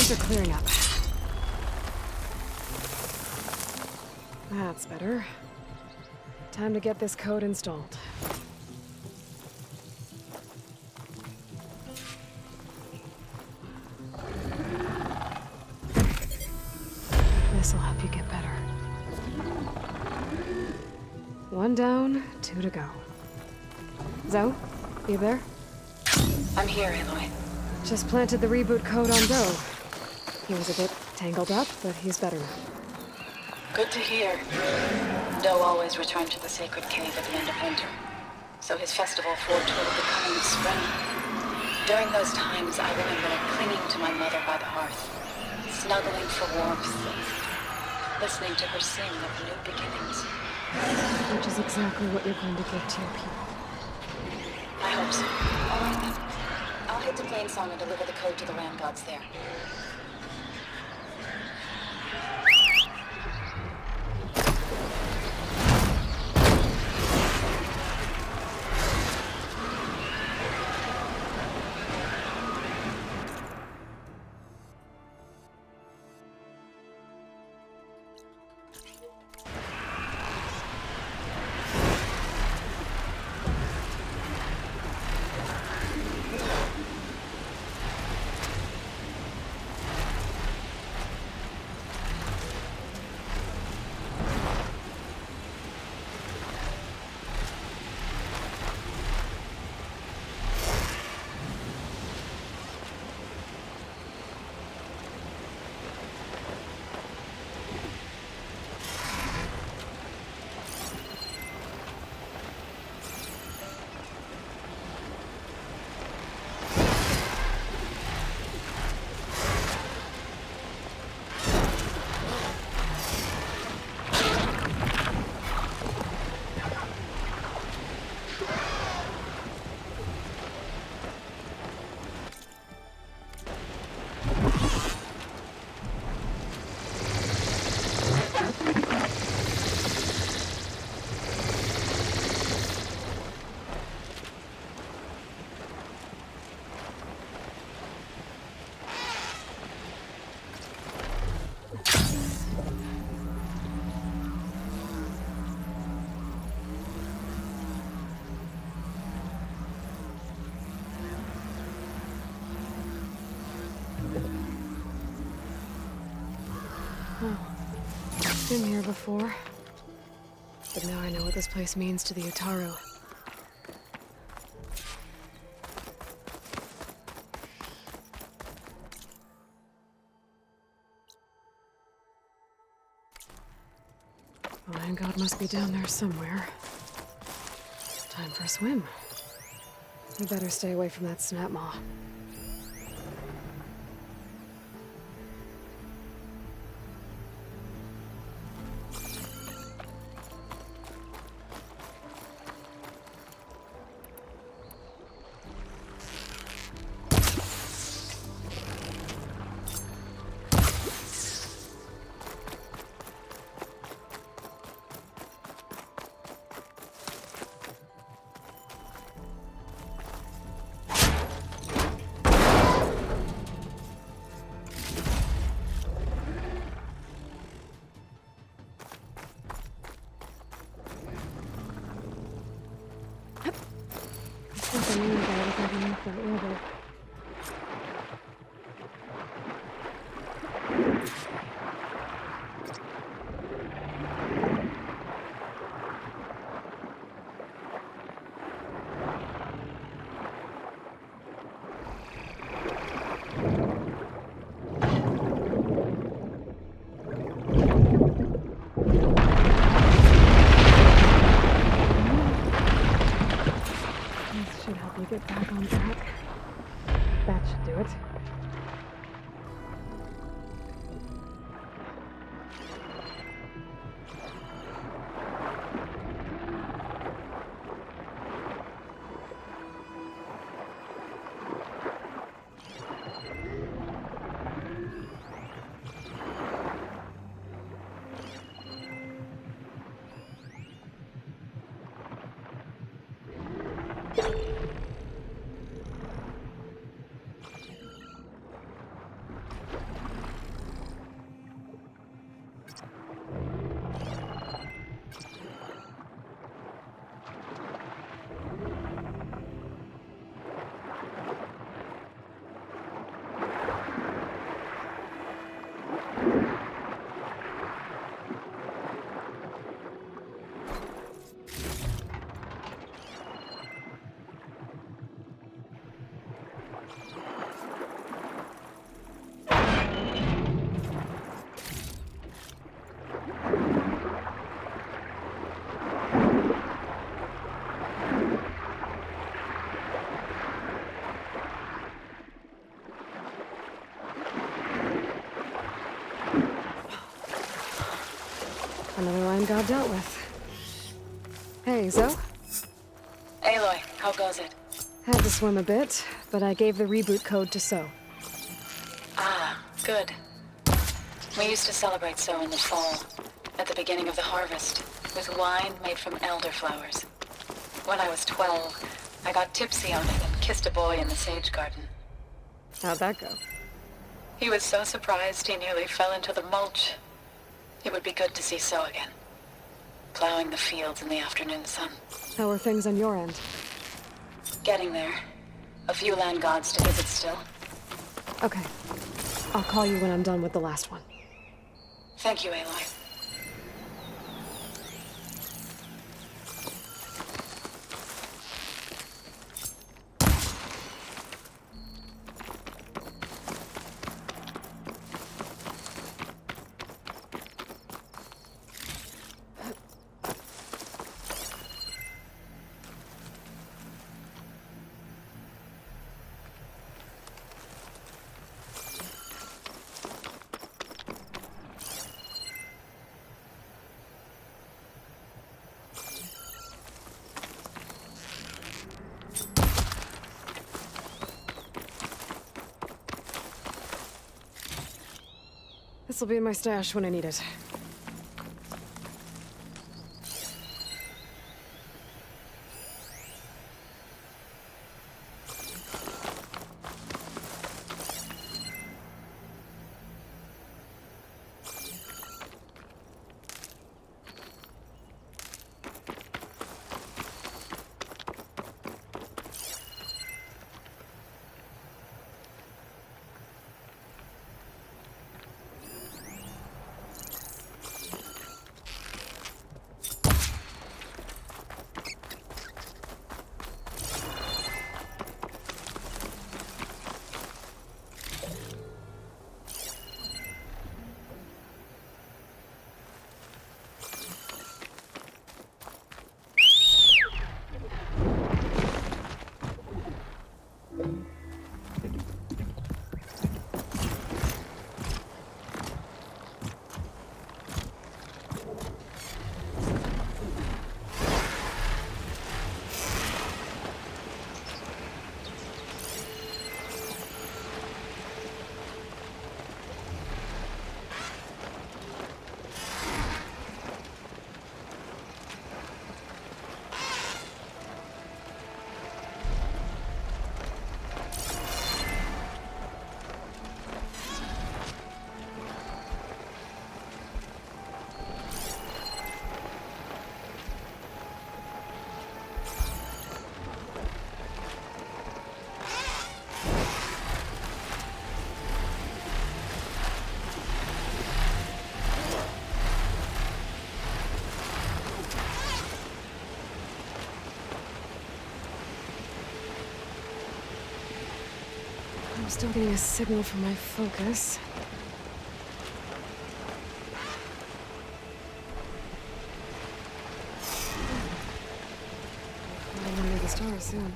Things are clearing up. That's better. Time to get this code installed. This'll help you get better. One down, two to go. Zoe, you there? I'm here, Aloy. Just planted the reboot code on Doe. He was a bit tangled up, but he's better now. Good to hear. Doe always returned to the sacred cave at the end of winter, so his festival foretold the coming of spring. During those times, I remember clinging to my mother by the hearth, snuggling for warmth, listening to her sing of new beginnings. Which is exactly what you're going to give to your people. I hope so. All right then. I'll head to Plainsong and deliver the code to the land gods there. Been here before. But now I know what this place means to the Utaru. The land god must be down there somewhere. Time for a swim. We better stay away from that snap maw. Get back on track. That should do it. I've dealt with. Hey, Zoe? Aloy, how goes it? Had to swim a bit, but I gave the reboot code to So. Ah, good. We used to celebrate So in the fall, at the beginning of the harvest, with wine made from elderflowers. When I was 12, I got tipsy on it and kissed a boy in the sage garden. How'd that go? He was so surprised he nearly fell into the mulch. It would be good to see So again, plowing the fields in the afternoon sun. How are things on your end? Getting there. A few land gods to visit still. Okay. I'll call you when I'm done with the last one. Thank you, Aloy. This'll be in my stash when I need it. I'm still getting a signal from my focus. I'll under the stars soon.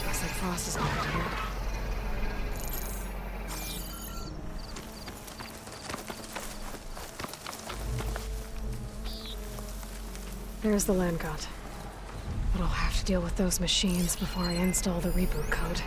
Looks like Frost is coming here. There's the land god. But I'll have to deal with those machines before I install the reboot code.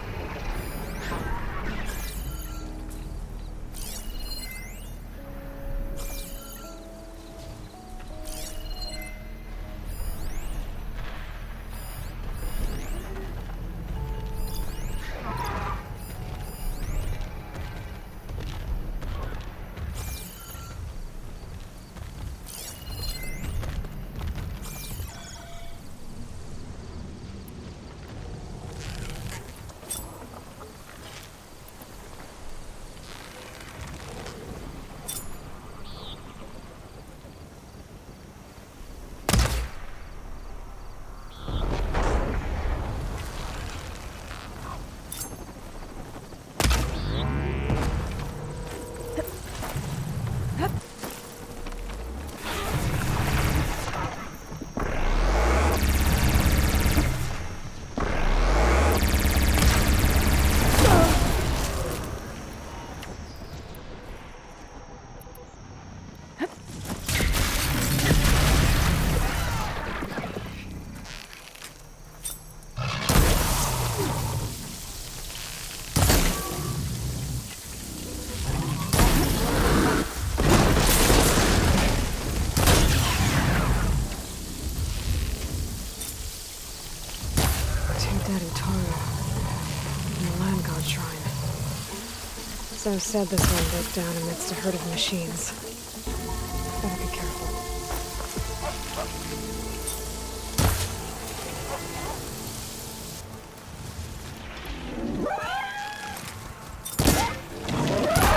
to Daddy Toru in the Land God Shrine. So said this one broke down amidst a herd of machines. Better be careful.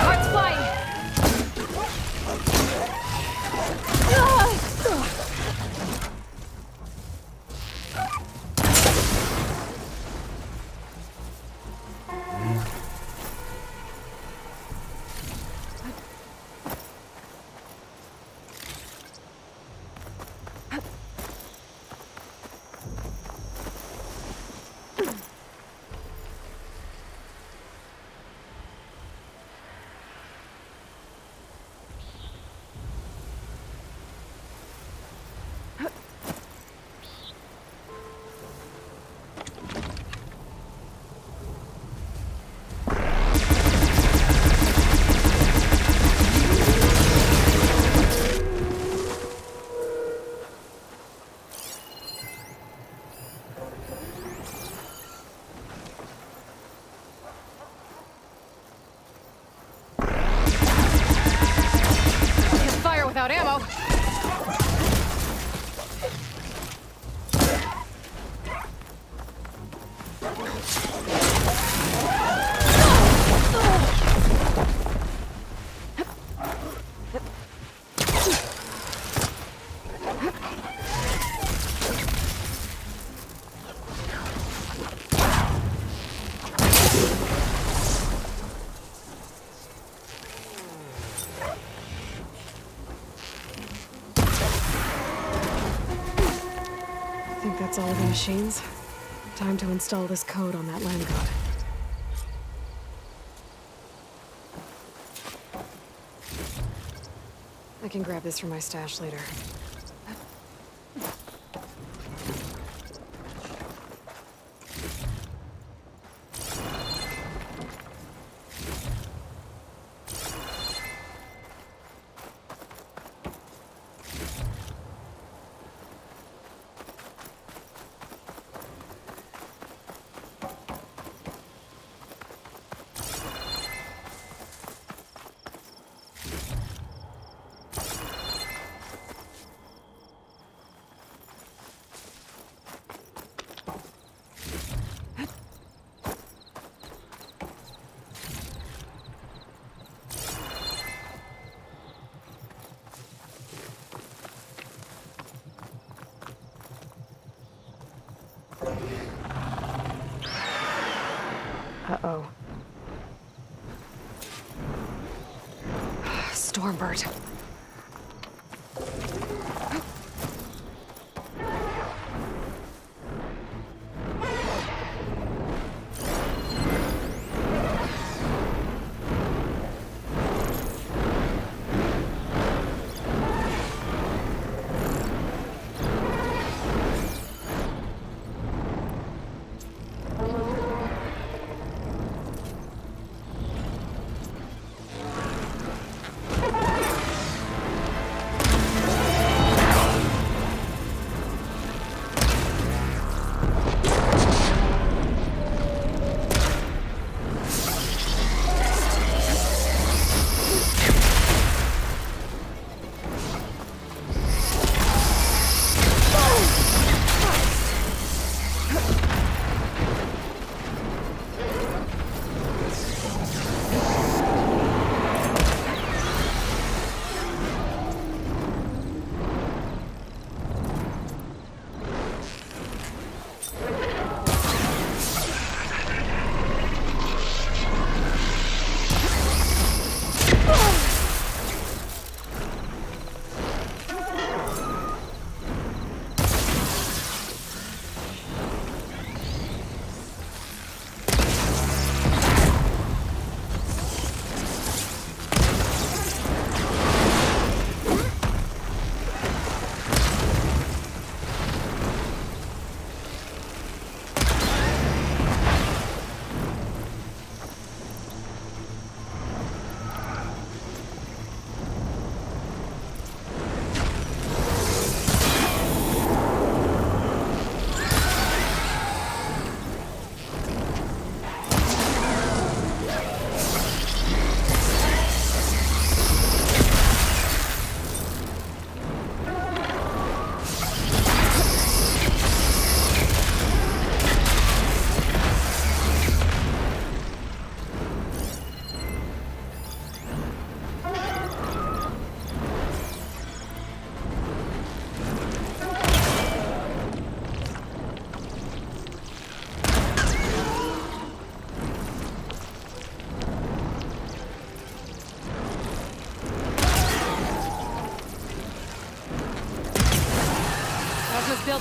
Hearts flying! Can't fire without ammo. Think that's all of the machines? Time to install this code on that land god. I can grab this from my stash later. Uh-oh. Stormbird.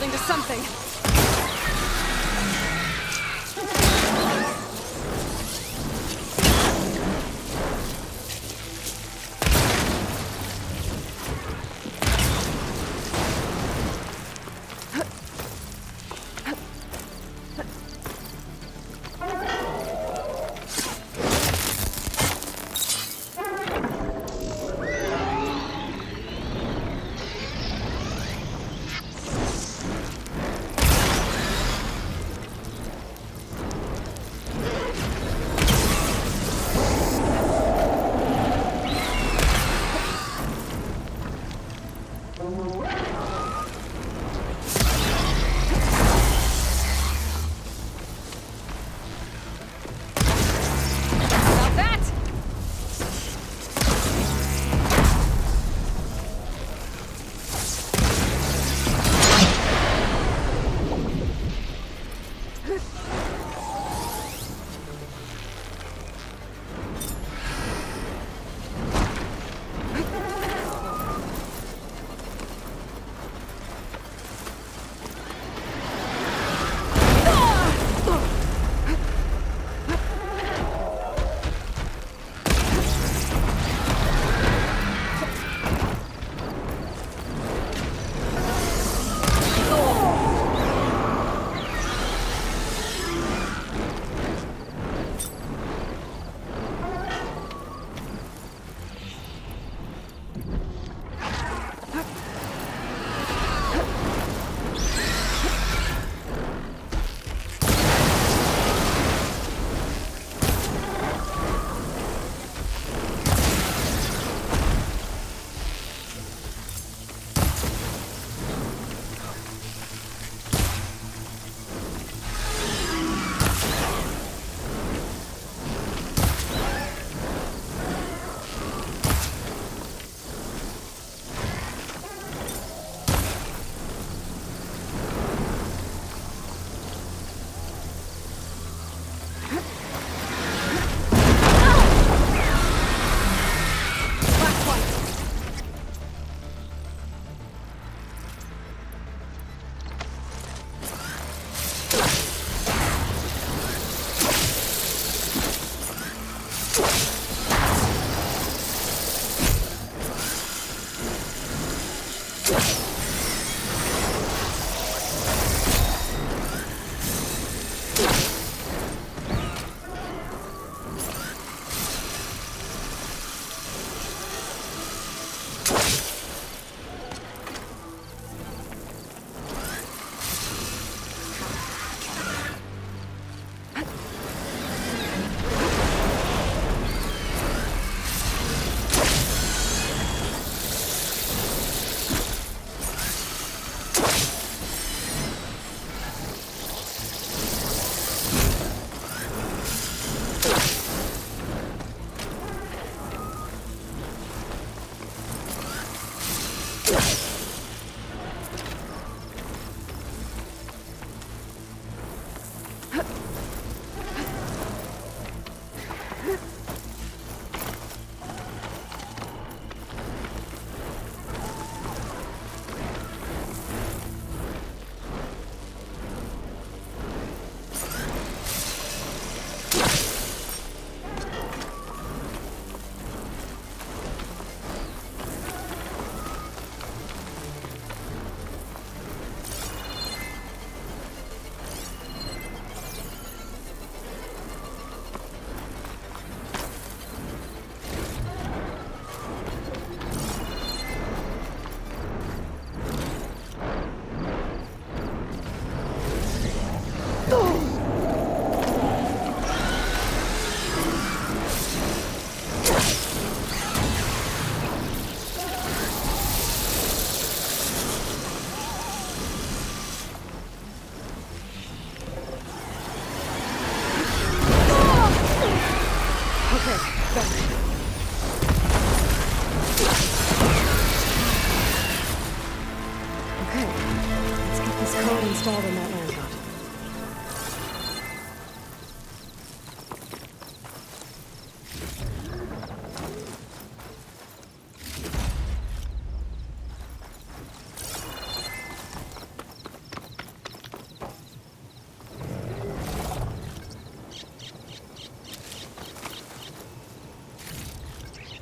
into something.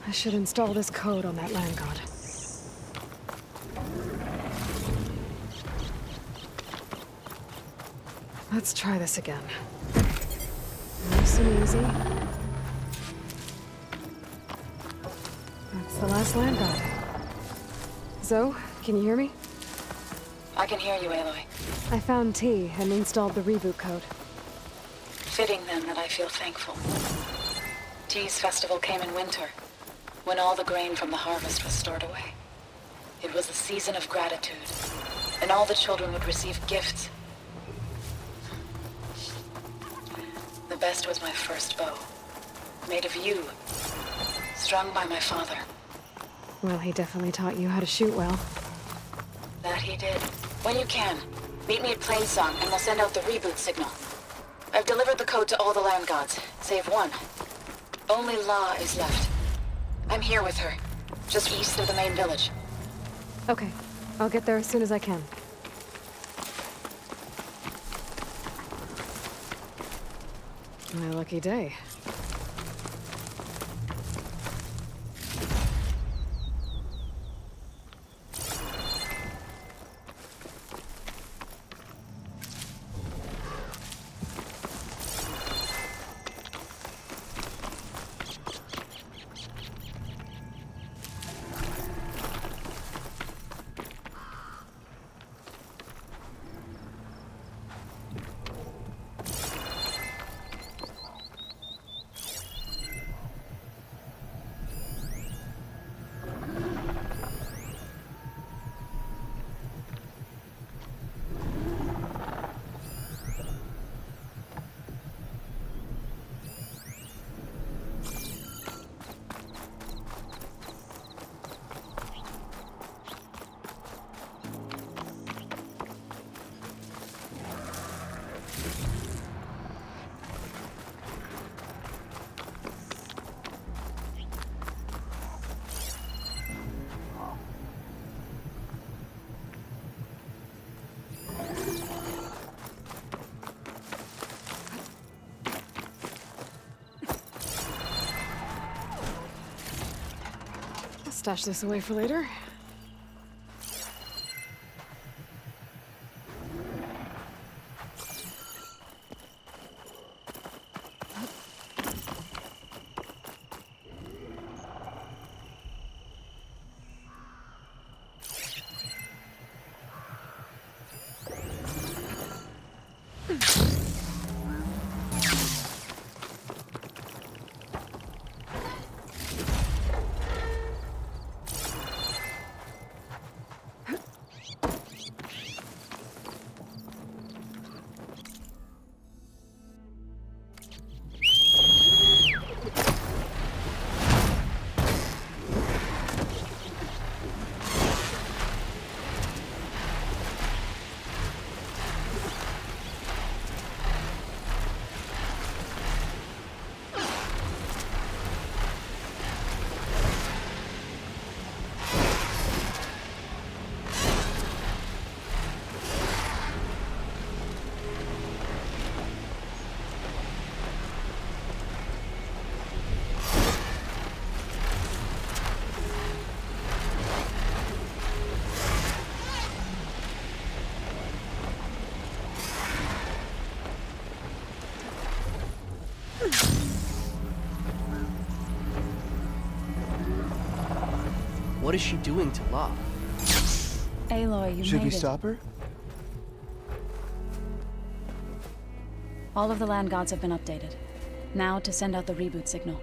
I should install this code on that land god. Let's try this again. Nice and easy. That's the last land god. Zoe, can you hear me? I can hear you, Aloy. I found T and installed the reboot code. Fitting then that I feel thankful. T's festival came in winter, when all the grain from the harvest was stored away. It was a season of gratitude, and all the children would receive gifts. The best was my first bow, made of yew, strung by my father. Well, he definitely taught you how to shoot well. That he did. When you can, meet me at Plainsong and we'll send out the reboot signal. I've delivered the code to all the land gods, save one. Only La is left. I'm here with her, just east of the main village. Okay, I'll get there as soon as I can. My lucky day. Stash this away for later. What is she doing to La? Aloy, you Should we made it. stop her? All of the land gods have been updated. Now to send out the reboot signal.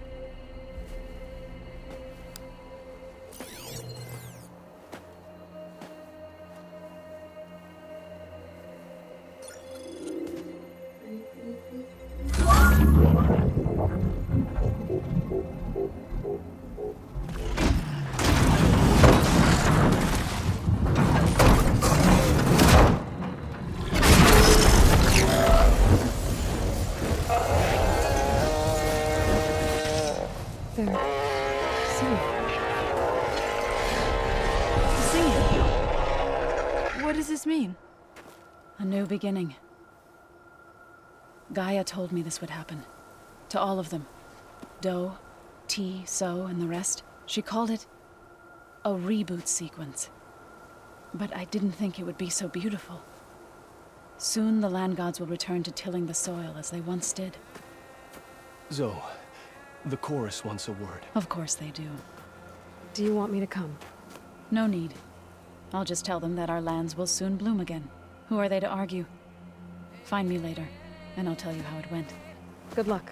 There. See. Singing. What does this mean? A new beginning. Gaia told me this would happen. To all of them. Do, T, So, and the rest. She called it a reboot sequence. But I didn't think it would be so beautiful. Soon the land gods will return to tilling the soil as they once did. Zoe, the chorus wants a word. Of course they do. Do you want me to come? No need. I'll just tell them that our lands will soon bloom again. Who are they to argue? Find me later, and I'll tell you how it went. Good luck.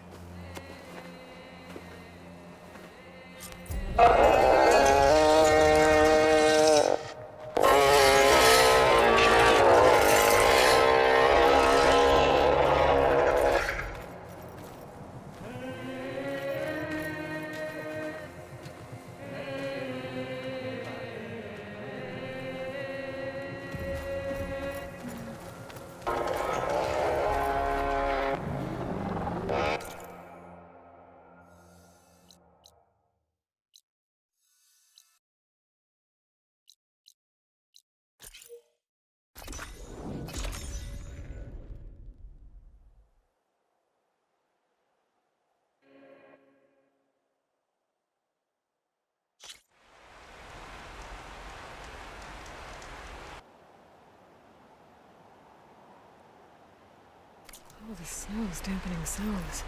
Oh, the snow's dampening sounds.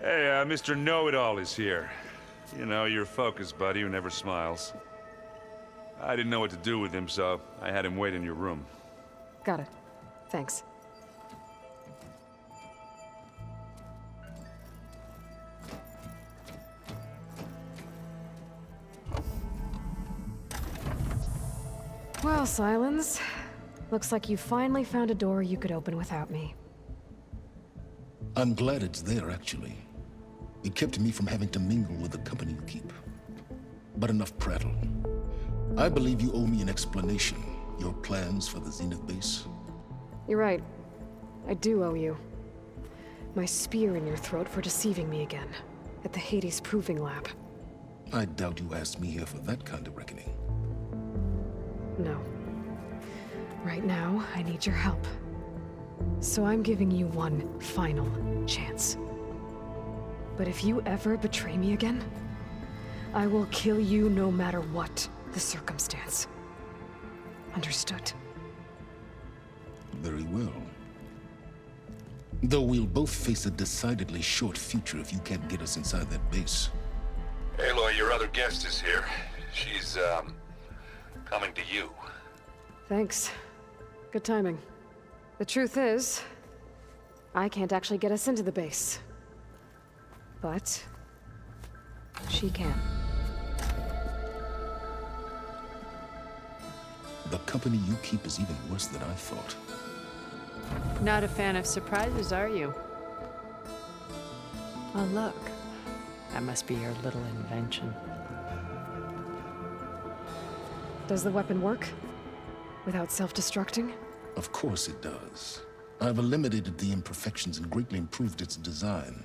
Hey, Mr. Know-It-All is here. You know, your focus buddy who never smiles. I didn't know what to do with him, so I had him wait in your room. Got it. Thanks. Well, Silence. Looks like you finally found a door you could open without me. I'm glad it's there, actually. It kept me from having to mingle with the company you keep. But enough prattle. I believe you owe me an explanation. Your plans for the Zenith base? You're right. I do owe you. My spear in your throat for deceiving me again. At the Hades Proving Lab. I doubt you asked me here for that kind of reckoning. No. Right now, I need your help. So I'm giving you one final chance. But if you ever betray me again, I will kill you no matter what the circumstance. Understood? Very well. Though we'll both face a decidedly short future if you can't get us inside that base. Aloy, your other guest is here. She's, coming to you. Thanks. Good timing. The truth is, I can't actually get us into the base. But she can. The company you keep is even worse than I thought. Not a fan of surprises, are you? Oh, look. That must be your little invention. Does the weapon work? Without self-destructing? Of course it does. I've eliminated the imperfections and greatly improved its design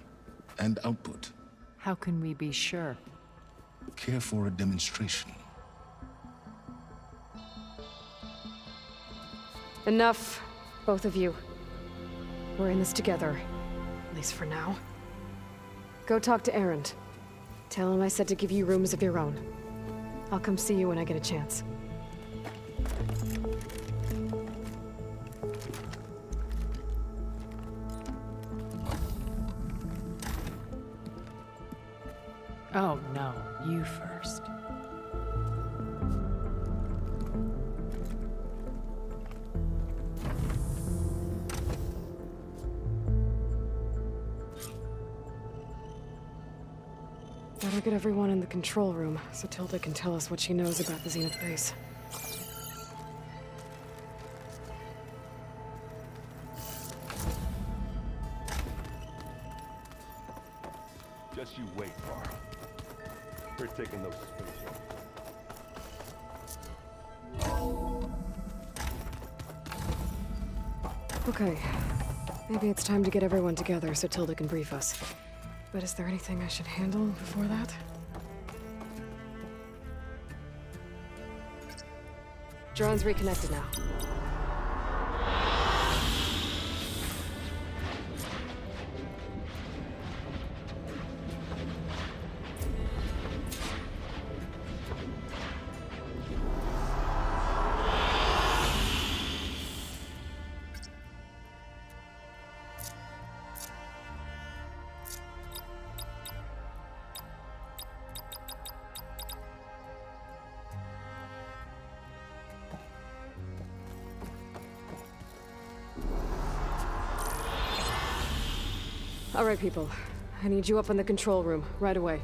and output. How can we be sure? Care for a demonstration? Enough, both of you. We're in this together, at least for now. Go talk to Erend. Tell him I said to give you rooms of your own. I'll come see you when I get a chance. Oh, no. You first. Better get everyone in the control room so Tilda can tell us what she knows about the Zenith base. Just you wait, Carl. We're taking those suspicions. Okay. Maybe it's time to get everyone together so Tilda can brief us. But is there anything I should handle before that? Drone's reconnected now. All right, people. I need you up in the control room, right away.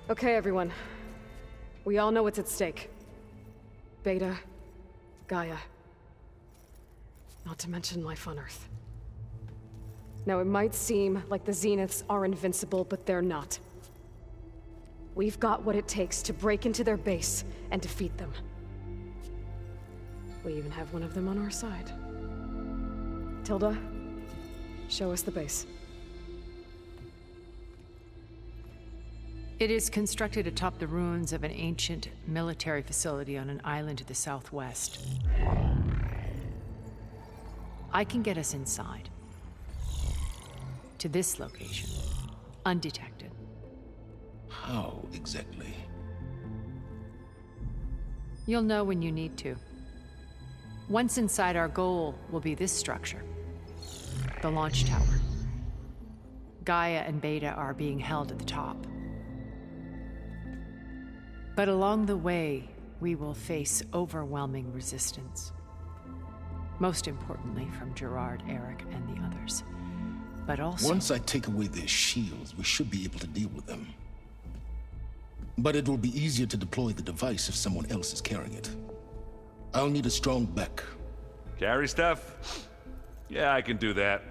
Okay, everyone. We all know what's at stake. Beta, Gaia. Not to mention life on Earth. Now, it might seem like the Zeniths are invincible, but they're not. We've got what it takes to break into their base and defeat them. We even have one of them on our side. Tilda, show us the base. It is constructed atop the ruins of an ancient military facility on an island to the southwest. I can get us inside. To this location, undetected. How exactly? You'll know when you need to. Once inside, our goal will be this structure. The launch tower. Gaia and Beta are being held at the top. But along the way, we will face overwhelming resistance. Most importantly, from Gerard, Eric, and the others. But also... Once I take away their shields, we should be able to deal with them. But it will be easier to deploy the device if someone else is carrying it. I'll need a strong back. Carry stuff? Yeah, I can do that.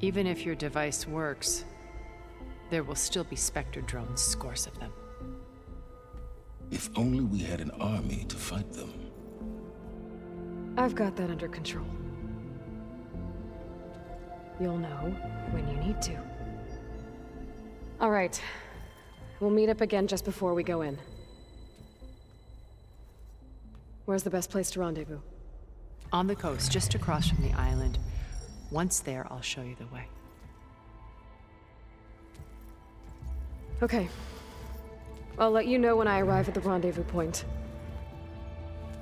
Even if your device works, there will still be Spectre drones, scores of them. If only we had an army to fight them. I've got that under control. You'll know when you need to. All right. We'll meet up again just before we go in. Where's the best place to rendezvous? On the coast, just across from the island. Once there, I'll show you the way. Okay. I'll let you know when I arrive at the rendezvous point.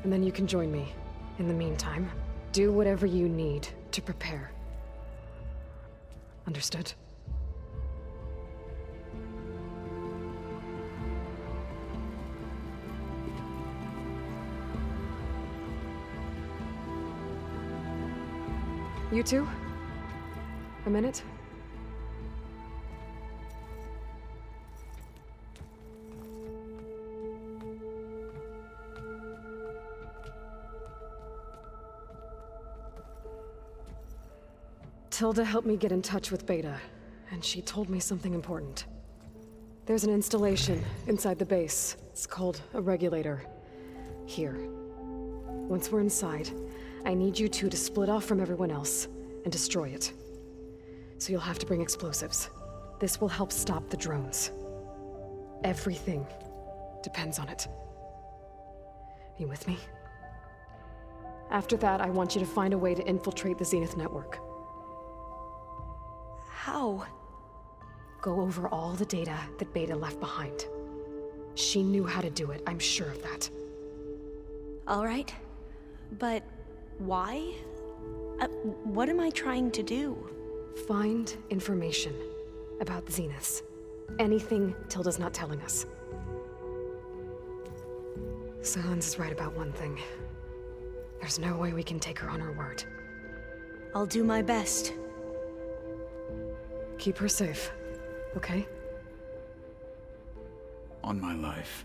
And then you can join me. In the meantime, do whatever you need to prepare. Understood? You two? A minute? Tilda helped me get in touch with Beta, and she told me something important. There's an installation inside the base. It's called a regulator. Here. Once we're inside, I need you two to split off from everyone else and destroy it. So you'll have to bring explosives. This will help stop the drones. Everything depends on it. Are you with me? After that, I want you to find a way to infiltrate the Zenith network. How? Go over all the data that Beta left behind. She knew how to do it, I'm sure of that. All right. But why? What am I trying to do? Find information about the Zeniths. Anything Tilda's not telling us. Sans is right about one thing. There's no way we can take her on her word. I'll do my best. Keep her safe, okay? On my life.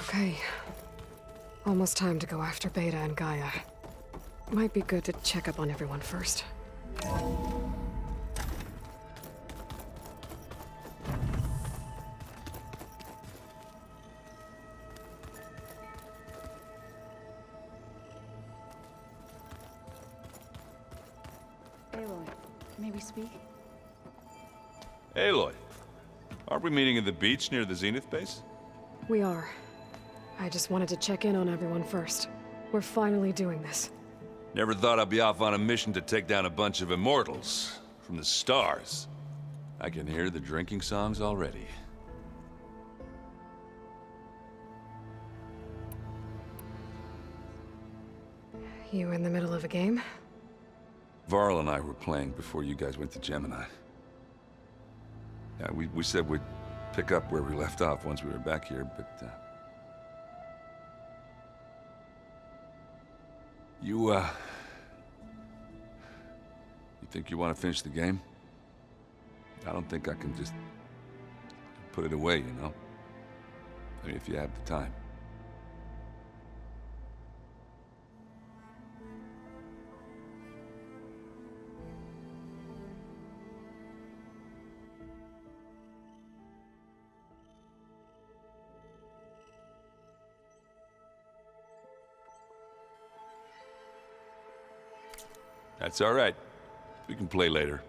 Okay. Almost time to go after Beta and Gaia. Might be good to check up on everyone first. May we speak? Aloy, aren't we meeting at the beach near the Zenith base? We are. I just wanted to check in on everyone first. We're finally doing this. Never thought I'd be off on a mission to take down a bunch of immortals from the stars. I can hear the drinking songs already. You in the middle of a game? Varl and I were playing before you guys went to Gemini. Yeah, we said we'd pick up where we left off once we were back here, but... You think you want to finish the game? I don't think I can just put it away, you know? I mean, if you have the time. That's all right. We can play later.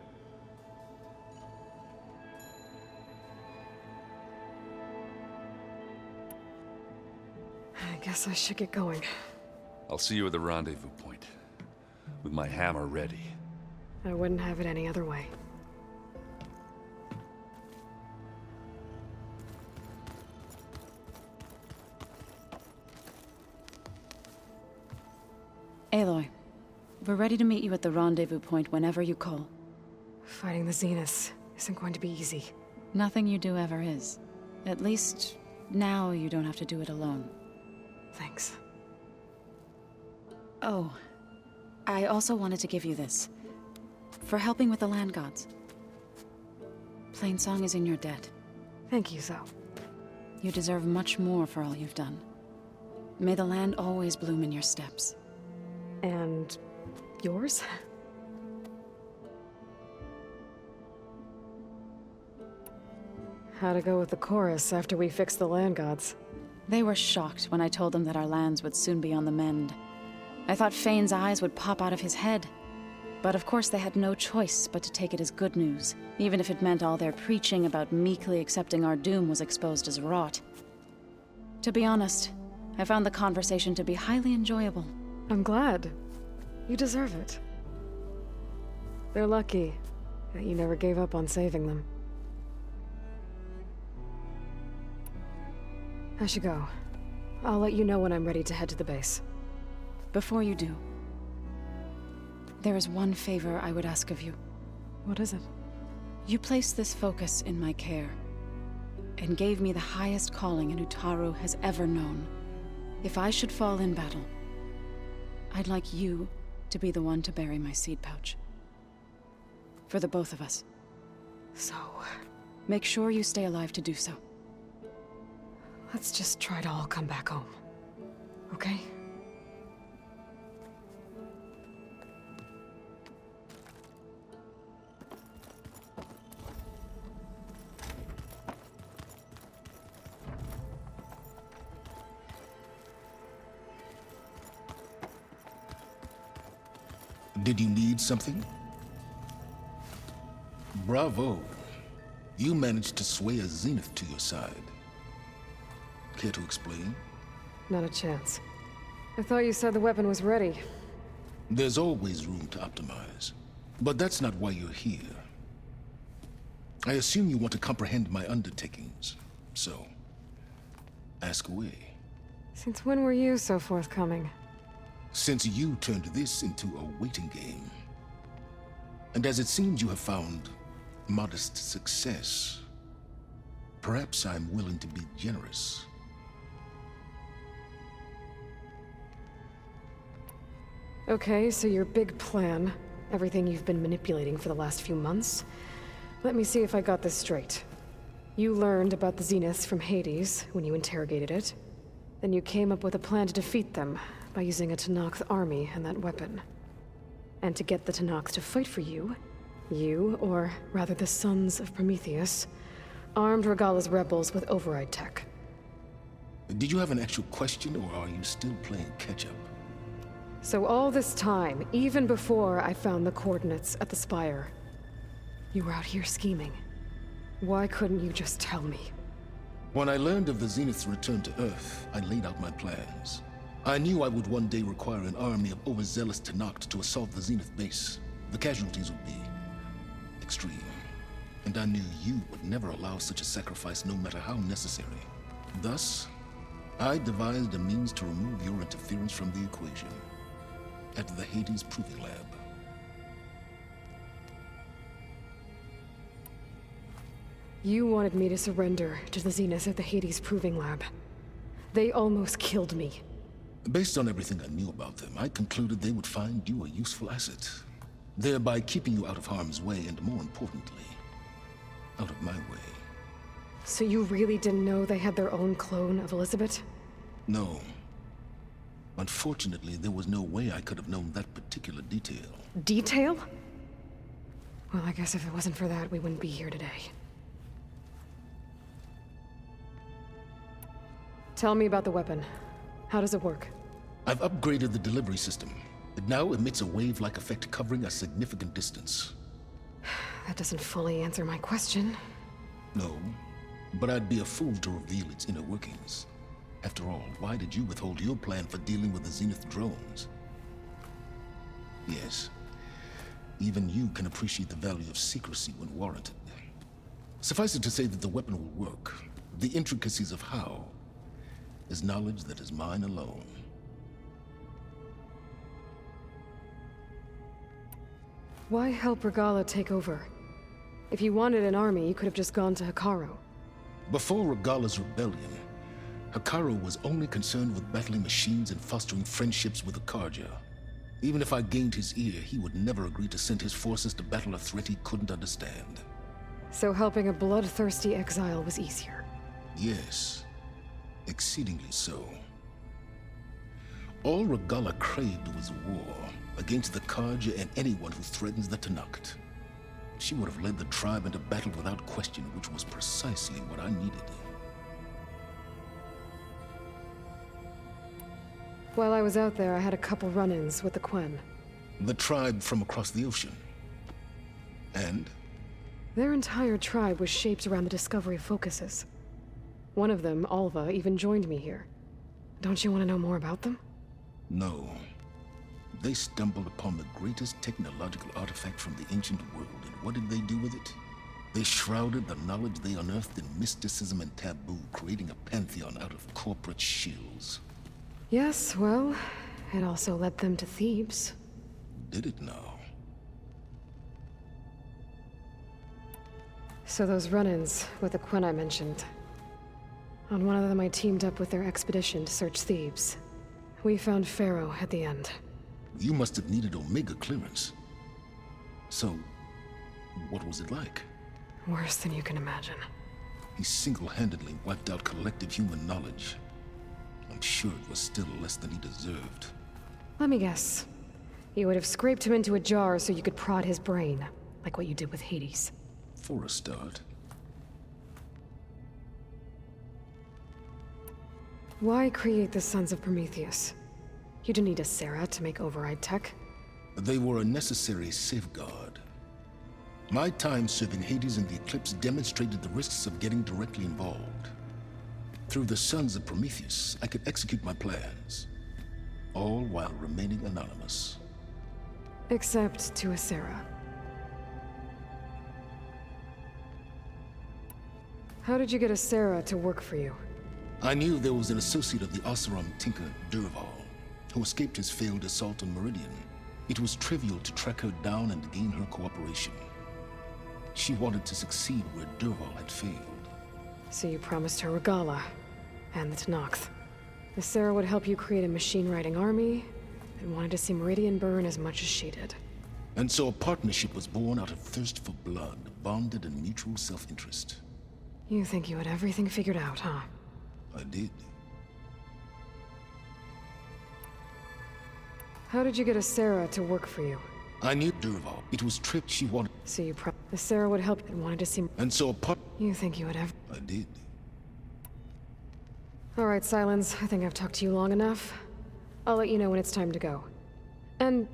I guess I should get going. I'll see you at the rendezvous point, with my hammer ready. I wouldn't have it any other way. Aloy, we're ready to meet you at the rendezvous point whenever you call. Fighting the Zeniths isn't going to be easy. Nothing you do ever is. At least, now you don't have to do it alone. Thanks. Oh, I also wanted to give you this. For helping with the land gods. Plainsong is in your debt. Thank you, Zoe. You deserve much more for all you've done. May the land always bloom in your steps. And... yours? How'd it go with the chorus after we fixed the land gods? They were shocked when I told them that our lands would soon be on the mend. I thought Fane's eyes would pop out of his head. But of course they had no choice but to take it as good news, even if it meant all their preaching about meekly accepting our doom was exposed as rot. To be honest, I found the conversation to be highly enjoyable. I'm glad. You deserve it. They're lucky that you never gave up on saving them. I should go. I'll let you know when I'm ready to head to the base. Before you do, there is one favor I would ask of you. What is it? You placed this focus in my care, and gave me the highest calling an Utaru has ever known. If I should fall in battle, I'd like you to be the one to bury my seed pouch. For the both of us. So... make sure you stay alive to do so. let's just try to all come back home. Okay? Did you need something? Bravo. You managed to sway a Zenith to your side. Care to explain? Not a chance. I thought you said the weapon was ready. There's always room to optimize. But that's not why you're here. I assume you want to comprehend my undertakings. So, ask away. Since when were you so forthcoming? Since you turned this into a waiting game. And as it seems you have found modest success, perhaps I'm willing to be generous. Okay, so your big plan, everything you've been manipulating for the last few months. Let me see if I got this straight. You learned about the Zeniths from Hades when you interrogated it. Then you came up with a plan to defeat them by using a Tenakth army and that weapon. And to get the Tenakth to fight for you, or rather the Sons of Prometheus, armed Regala's rebels with override tech. Did you have an actual question, or are you still playing catch-up? So all this time, even before I found the coordinates at the Spire, You were out here scheming. Why couldn't you just tell me? When I learned of the Zenith's return to Earth, I laid out my plans. I knew I would one day require an army of overzealous Tenakth to assault the Zenith base. The casualties would be extreme. And I knew you would never allow such a sacrifice, no matter how necessary. Thus, I devised a means to remove your interference from the equation at the Hades Proving Lab. You wanted me to surrender to the Zenith at the Hades Proving Lab. They almost killed me. Based on everything I knew about them, I concluded they would find you a useful asset, thereby keeping you out of harm's way and, more importantly, out of my way. So you really didn't know they had their own clone of Elizabeth? No. Unfortunately, there was no way I could have known that particular detail. Detail? Well, I guess if it wasn't for that, we wouldn't be here today. Tell me about the weapon. How does it work? I've upgraded the delivery system. It now emits a wave-like effect covering a significant distance. That doesn't fully answer my question. No, but I'd be a fool to reveal its inner workings. After all, why did you withhold your plan for dealing with the Zenith drones? Yes, even you can appreciate the value of secrecy when warranted. Suffice it to say that the weapon will work. The intricacies of how is knowledge that is mine alone. Why help Regala take over? If you wanted an army, you could have just gone to Hekarro. Before Regala's rebellion, Hekarro was only concerned with battling machines and fostering friendships with the Karja. Even if I gained his ear, he would never agree to send his forces to battle a threat he couldn't understand. So helping a bloodthirsty exile was easier. Yes, exceedingly so. All Regala craved was war against the Karja and anyone who threatens the Tenakth. She would have led the tribe into battle without question, which was precisely what I needed. While I was out there, I had a couple run-ins with the Quen. The tribe from across the ocean. And? Their entire tribe was shaped around the discovery of focuses. One of them, Alva, even joined me here. Don't you want to know more about them? No. They stumbled upon the greatest technological artifact from the ancient world, and what did they do with it? They shrouded the knowledge they unearthed in mysticism and taboo, creating a pantheon out of corporate shills. Yes, well, it also led them to Thebes. Did it now? So those run-ins with the Quen I mentioned. On one of them I teamed up with their expedition to search Thebes. We found Pharaoh at the end. You must have needed Omega clearance. So, what was it like? Worse than you can imagine. He single-handedly wiped out collective human knowledge. I'm sure it was still less than he deserved. Let me guess. You would have scraped him into a jar so you could prod his brain, like what you did with Hades. For a start. Why create the Sons of Prometheus? You didn't need a Sarah to make override tech. They were a necessary safeguard. My time serving Hades in the Eclipse demonstrated the risks of getting directly involved. Through the Sons of Prometheus, I could execute my plans, all while remaining anonymous. Except to a Sarah. How did you get a Sarah to work for you? I knew there was an associate of the Oseram tinker, Durval, who escaped his failed assault on Meridian. It was trivial to track her down and gain her cooperation. She wanted to succeed where Durval had failed. So you promised her Regala, and the Tenakth. The Sarah would help you create a machine-riding army, and wanted to see Meridian burn as much as she did. And so a partnership was born out of thirst for blood, bonded in mutual self-interest. You think you had everything figured out, huh? I did. How did you get a Sarah to work for you? I knew Durval. It was tripped she wanted. So the Sarah would help and wanted to see. And so a part. You think you would have. I did. All right, Silence. I think I've talked to you long enough. I'll let you know when it's time to go. And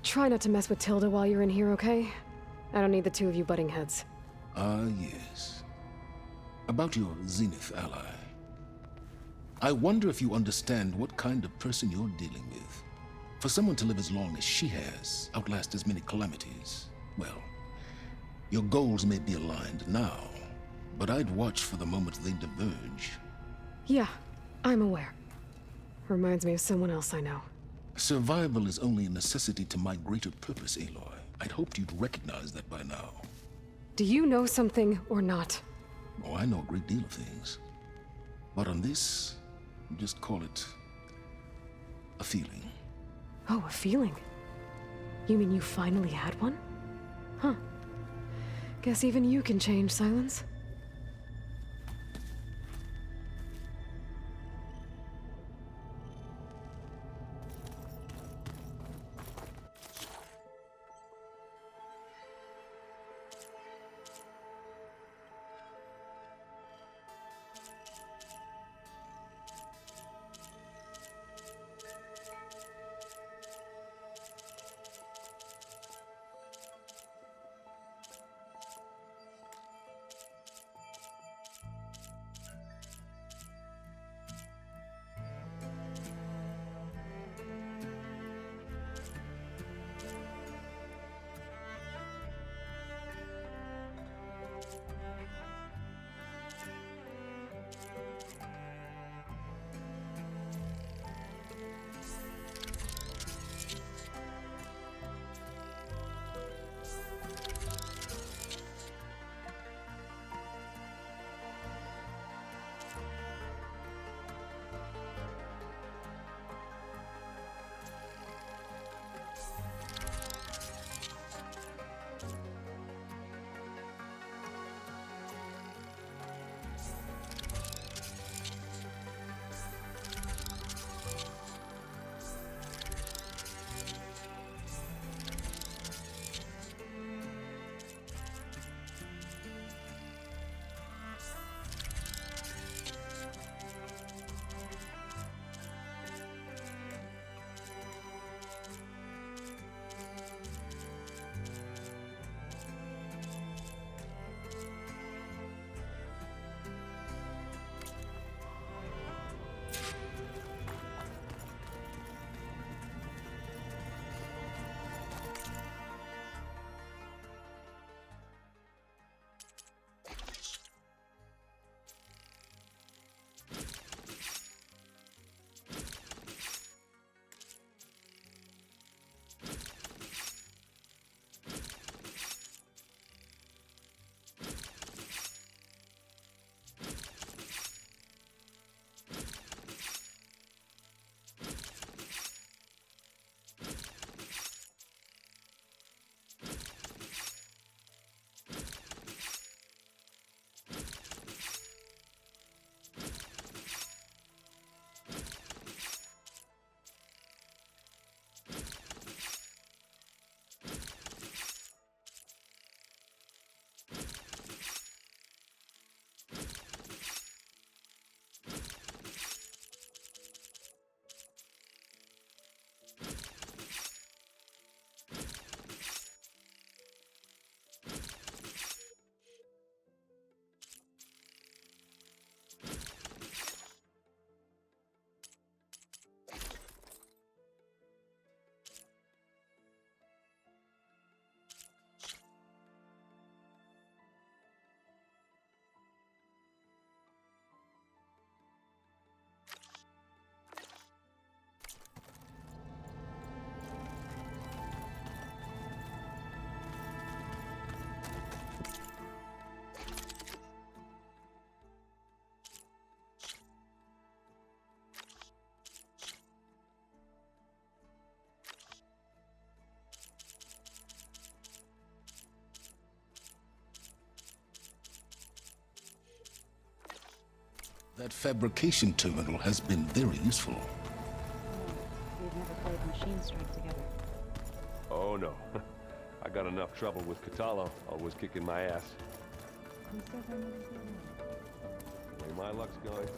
try not to mess with Tilda while you're in here, okay? I don't need the two of you butting heads. Ah, yes. About your Zenith ally. I wonder if you understand what kind of person you're dealing with. For someone to live as long as she has, outlast as many calamities, well, your goals may be aligned now, but I'd watch for the moment they diverge. Yeah, I'm aware. Reminds me of someone else I know. Survival is only a necessity to my greater purpose, Aloy. I'd hoped you'd recognize that by now. Do you know something or not? Oh, I know a great deal of things. But on this, just call it a feeling. Oh, a feeling. You mean you finally had one? Huh. Guess even you can change, Silence. That fabrication terminal has been very useful. We've never played Machine Strike together. Oh no. I got enough trouble with Katalo, always kicking my ass. I'm still very much The way my luck's going,